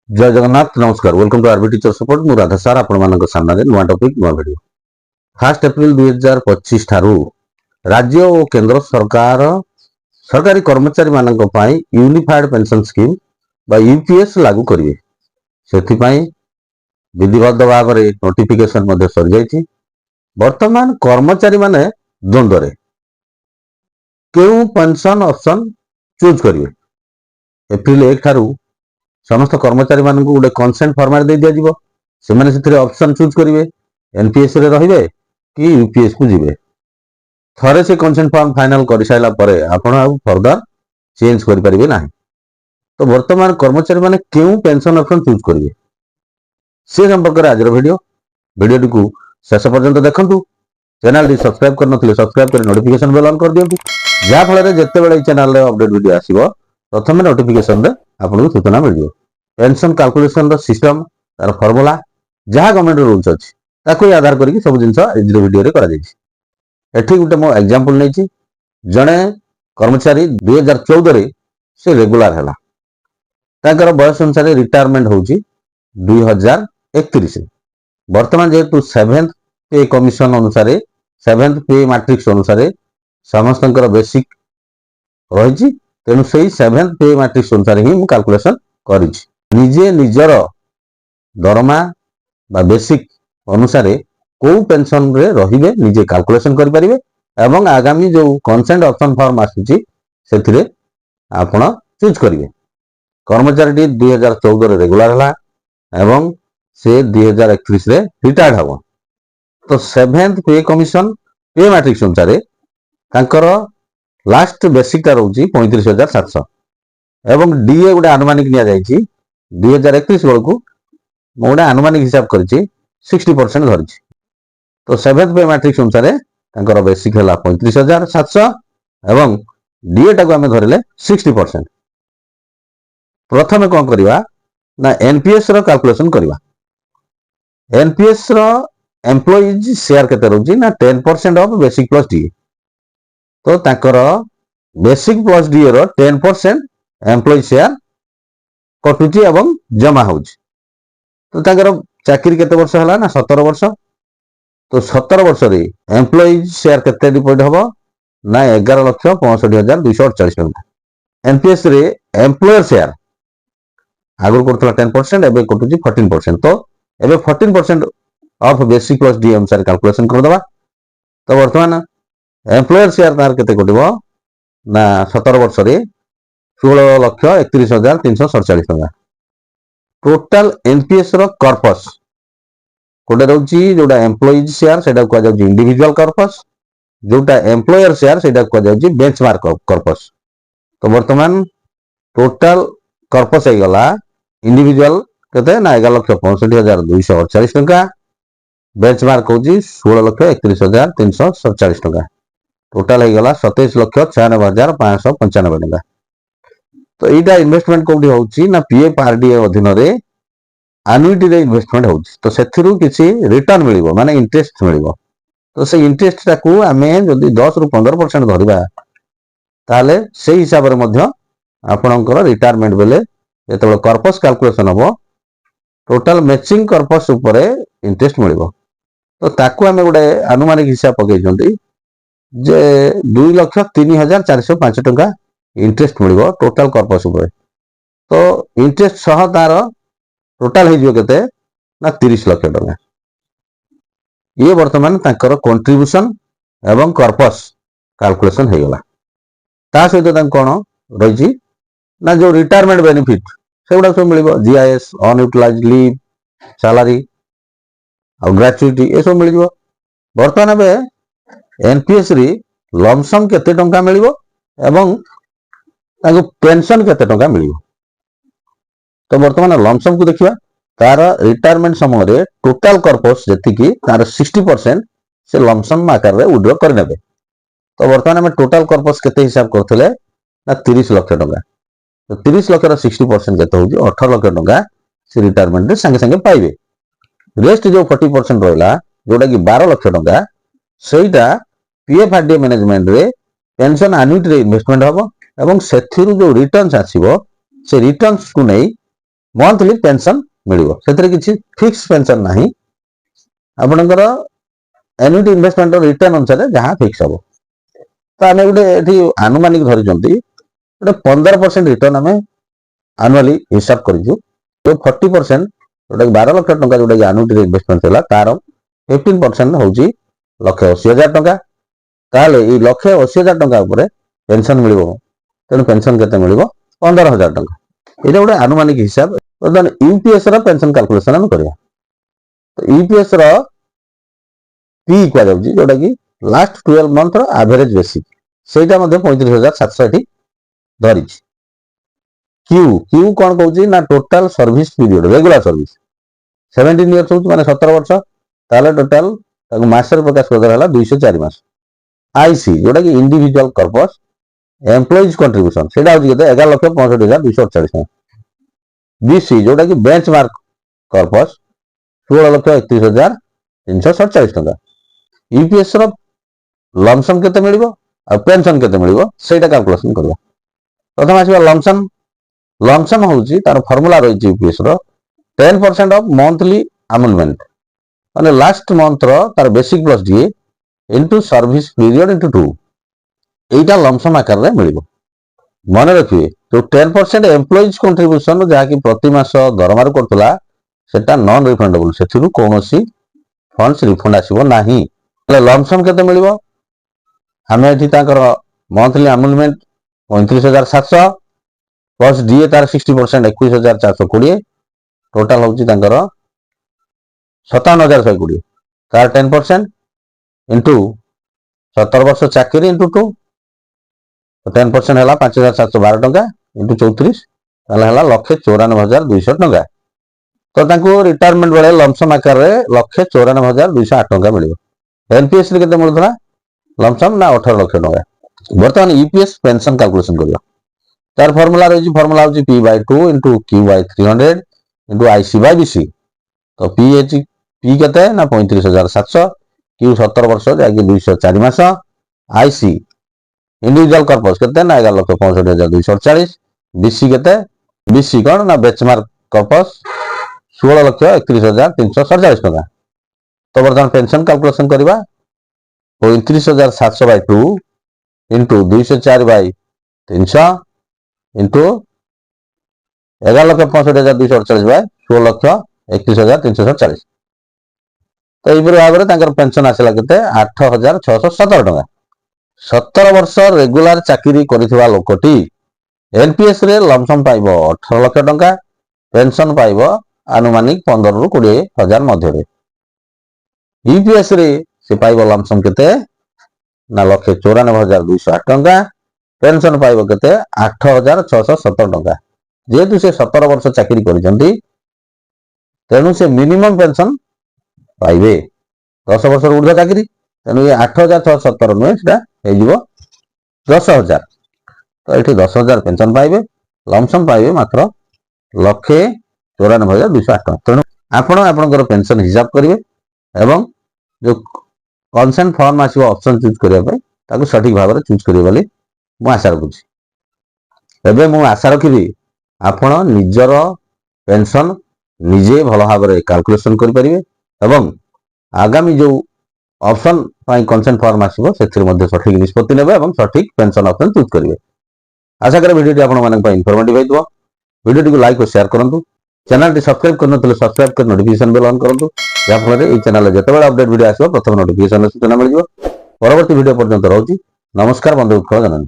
जय जगन्नाथ नमस्कार welcome to RB teacher support मु राधा सार आपण मानक सामने नुआ टॉपिक नुआ वीडियो 1 एप्रिल 2025 ठारू राज्य और केंद्र सरकार सरकारी कर्मचारी मानक पई यूनिफाइड पेंशन स्कीम बा यूपीएस लागू करिवे सेथि पई विधिबद्ध भाव में नोटिफिकेशन मध्ये सर जाइछि। वर्तमान कर्मचारी माने द्वंद्व रे केउ पेंशन ऑप्शन चूज करिवे। एप्रिल 1 ठारू समस्त कर्मचारी मानक गोटे कंसेंट फॉर्मेट दे दिया जीवो से माने सेथिरे ऑप्शन चूज करिवे एनपीएस रे रहिबे कि यूपीएस को जिवे। थरे से कंसेंट फॉर्म फाइनल कर साइला परे आपण आ फर्दर चेंज करि परिबे नाही। तो वर्तमान कर्मचारी माने केउ पेंशन ऑप्शन चूज करिवे से संपर्क रे आज वीडियो को शेष पर्यंत देखंतु। चैनल डी सब्सक्राइब कर नथिले सब्सक्राइब कर नोटिफिकेशन बेल ऑन कर दियंतु जा फल रे जत्ते बेले चैनल रे अपडेट वीडियो आसीबो प्रथम नोटिफिकेशन रे आपन को सूचना मिल जिवो। पेंशन कैलकुलेशन रो सिस्टम तार फार्मूला जहां गवर्नमेंट रूल्स अछि ताको आधार करके सब जिंस इजी वीडियो रे करा जायछि। एठी गुटे मो एग्जांपल नै छि जणे कर्मचारी 2014 रे से रेगुलर हला ताकर बयस अनुसार रिटायरमेंट होछि 2031 वर्तमान जेतु 7th पे कमिशन अनुसार 7th पे मैट्रिक्स अनुसार समस्तंकर बेसिक रहिछि तेनु सेही 7th पे मैट्रिक्स अनुसार ही मु कैलकुलेशन करिछि। निजे निजर दरमा बा बेसिक अनुसार को पेंशन रे रहिबे निजे कैलकुलेशन करि परिबे एवं आगामी जो कंसेंट ऑप्शन फॉर्म आसीछि सेथिरे आपण चूज करिवे। कर्मचारी 2014 रे रेगुलर हला एवं से 2031 रे रिटायर्ड हबो तो 7th पे कमिशन पे मैट्रिक्स अनुसार तांकर लास्ट बेसिक ता रहउची 35700 एवं डीए गुडे अनुमानिक निया जायछि 2031 बेलू गोटे आनुमानिक हिसाब कर 60% धरी। तो 7th पे मैट्रिक्स अनुसार बेसिक है 35,700 एवं डीए टाक आम धरले 60%। प्रथम कौन करवा ना एनपीएस रो कैलकुलेशन करवा। एनपीएस रो एम्प्लॉइज शेयर केते रहउची ना 10% ऑफ बेसिक प्लस डीए तो ताकर बेसिक प्लस डीए रो 10% एम्प्लॉइज शेयर कटुची एवं जमा होउची। तो ताकर चाकरी केते वर्ष हला ना 17 वर्ष तो 17 वर्ष रे एम्प्लॉइज शेयर केते डिपॉजिट हबो ना 11,65,248 टका। एनपीएस रे एम्प्लॉयर शेयर आगु करथला 10% एबे कटुची 14% तो एबे 14% ऑफ बेसिक प्लस डी अनुसार कैलकुलेशन कर दबा। तो वर्तमान एम्प्लॉयर शेयर तार केते कटबो ना 17 वर्ष रे 16,31,347 टका। टोटल एनपीएस रो कॉर्पस कोडे रहउची जोटा एम्प्लॉइज शेयर सेटा को जाउची इंडिविजुअल कॉर्पस जोटा एम्प्लॉयर शेयर सेटा को जाउची बेंचमार्क कॉर्पस। तो वर्तमान टोटल कॉर्पस हे गला इंडिविजुअल केते ना 11,65,248 टका बेंचमार्क होची 16,31,347 टका टोटल हे गला 27,96,595 टका। तो एटा इन्वेस्टमेंट कोडी होची ना पीएफ आरडीए अधीन रे एन्युटी रे इन्वेस्टमेंट होची तो सेथिरु किछि रिटर्न मिलिबो माने इंटरेस्ट मिलिबो। तो से इंटरेस्ट टाकू आमे जदी 10 रु 15% धरिबा ताले से हिसाब रे मध्य आपनकर रिटायरमेंट बेले जेतबे कॉर्पस कैलकुलेशन हबो टोटल मैचिंग कॉर्पस ऊपर इंटरेस्ट मिलिबो। तो ताकू आमे गोटे अनुमानिक हिसाब पकै जंती जे 2,03,405 टका इंटरेस्ट मिलिबो टोटल कॉर्पस ऊपर। तो इंटरेस्ट सह तार टोटल हे जियो केते ना 30 लाख टका। ये वर्तमान तांकर कंट्रीब्यूशन एवं कॉर्पस कैलकुलेशन हे गला। ता सहित तां कोन रहिछि ना जो रिटायरमेंट बेनिफिट सेगुडा सब मिलिबो जीआईएस अनयूटिलाइज्ड लीव सैलरी और ग्रेचुइटी ए सब मिलिबो। वर्तमान बे एनपीएस री लमसम केते टंका मिलिबो एवं ताको पेंशन केते टंका मिलिबो। तो वर्तमान लमसम को देखिबा तार रिटायरमेंट समय रे टोटल कॉर्पस जेति की तार 60% से लमसम आकार रे विड्रॉ कर नेबे। तो वर्तमान हम टोटल कॉर्पस केते हिसाब करथले ना 30 लाख टका। तो 30 लाख रो 60% केते होजी 18 लाख टका से रिटायरमेंट रे संगे संगे पाइबे। रेस्ट जो 40% रहला जोटा की 12 लाख टका सेटा पीएफ आरडीए मैनेजमेंट रे पेंशन एन्युटी रे इन्वेस्टमेंट हबो एवं सेथिरु जो रिटर्न्स आसीबो से रिटर्न्स को नै मंथली पेंशन मिलिबो सेतरे किछि फिक्स पेंशन नाही आपनकर एन्युटी इन्वेस्टमेंट रिटर्न अनुसार जहां फिक्स हबो तो आमे गुटे एठी अनुमानिक धरि जंती गुटे 15% रिटर्न आमे एनुअली हिसाब करिजु तो 40% जोटा 12 लाख टंका जोटा एन्युटी इन्वेस्टमेंट होला तार 15% होउची 1,80,000 टंका ताले ई 1,80,000 टंका ऊपर पेंशन मिलिबो तेनु पेंशन केते मिलिबो 15,000 टंका एटा गोटे अनुमानिक हिसाब बर्तमान यूपीएस रो पेंशन कैलकुलेशन हम करिया तो यूपीएस रो पी क्या जाउची जोटा कि लास्ट 12 मंथ रो एवरेज बेसिक सेटा मध्ये 35,700 एठी धरि क्यू क्यू कोन कहउची ना total service period regular service 17 years होउची माने 17 वर्ष ताले टोटल ताको मासर प्रकाश करदला हला 204 मास आईसी जोटा कि इंडिविजुअल कर्पस एम्प्लॉइज कंट्रीब्यूशन सेटा होची केते 11,65,248 बीसी जोटा कि बेंचमार्क कर्पस 16,31,347 टंका यूपीएस रो लमसम केते मिलिबो आ पेंशन केते मिलिबो सेटा कैलकुलेशन करबा प्रथम आसीबा लमसम होउची तार फार्मूला रहिची यूपीएस रो 10% ऑफ मंथली अमूलमेंट माने लास्ट मंथ रो तार basic plus DA into service period into 2 एटा लमसम आकार रे मिलिबो मन रखिए तो 10% एम्प्लॉइज कंट्रीब्यूशन जहा कि प्रति मास दरमार करतला सेटा नॉन रिफंडेबल सेथिरु कोनोसी फंड्स रिफंड आसीबो नाही लमसम केते मिलिबो हमें एठी ताकर मंथली अमूलमेंट 35,700 प्लस डीए तार 60% 21,420 टोटल होची ताकर 57,120 तार 10% इनटू 17 वर्ष चाकरी इनटू 2 तो 10% है 5,712 टंका इंटू 34 ताले हला 1,94,200 टंका तो तांको रिटायरमेंट बेले लमसम आकार रे 1,94,208 टंका मिलिबो एनपीएस रे केते मिलथला लमसम ना 18 लाख टंका वर्तमान यूपीएस पेंशन कैलकुलेशन करियो तार फार्मूला होची p/2 * q/300 * ic/bc तो p केते ना 35,700 q 17 वर्ष जाकी 204 मास आईसी इंडिविजुअल कर्पस केते ना 11,65,248 बीसी केते बीसी कोन ना बेंचमार्क कर्पस 16,31,347 टका तो वर्तमान पेंशन कैलकुलेशन करबा 35,700/2 इंटू 204/300 इंटू 11,65,248/16,31,347 तो यही भाव में पेंशन आसला केते 8,617 टका 17 वर्ष रेगुलर चाकरी करिथिबा लोकटी एनपीएस रे लमसम पाइबो 18 लाख टंका पेंशन पाइबो अनुमानिक 15 रु 20,000 मध्य रे यूपीएस रे से पाइबो लमसम केते ना 1,94,208 टंका पेंशन पाइबो केते 8,617 टंका जेतु से 17 वर्ष चाकरी करिसंती तेनु से मिनिमम पेंशन पाइबे 10 वर्ष ऊर्ध्व चाकरी तेनु ये 8,617 नुहे सेटा हे जिवो 10,000 तो ये 10,000 पेंशन पाइबे लमसम पाइबे मात्र 1,94,208 टंका तेनु आपण आपनकर पेंशन हिसाब करिवे एवं जो कंसेंट फॉर्म आसीबो ऑप्शन चूज करिया पे ताको सठिक भाव रे चूज करिवे बोली मु आशा रखुची एबे मु आशा रखिबी आपण निजर पेंशन निजे भल भाव रे कैलकुलेशन करि परिबे एवं आगामी जो ऑप्शन पाई कंसेंट फॉर्म आसीबो सेथिर मध्ये सठिक निष्पत्ति नेबे एवं सठिक पेंशन ऑप्शन चूज करिवे आशा करे वीडियो आपण मानन पई इन्फॉर्मेटिव हेतबो वीडियो को लाइक और शेयर करंतु चैनल सब्सक्राइब करनतले सब्सक्राइब कर नोटिफिकेशन बेल ऑन करंतु या फल रे ई चैनल जेतेबेला अपडेट वीडियो आसीबो प्रथम नोटिफिकेशन सूचना मिल जिवो परवर्ती वीडियो पर्यंत रहउची नमस्कार बंधु उत्कल जननी।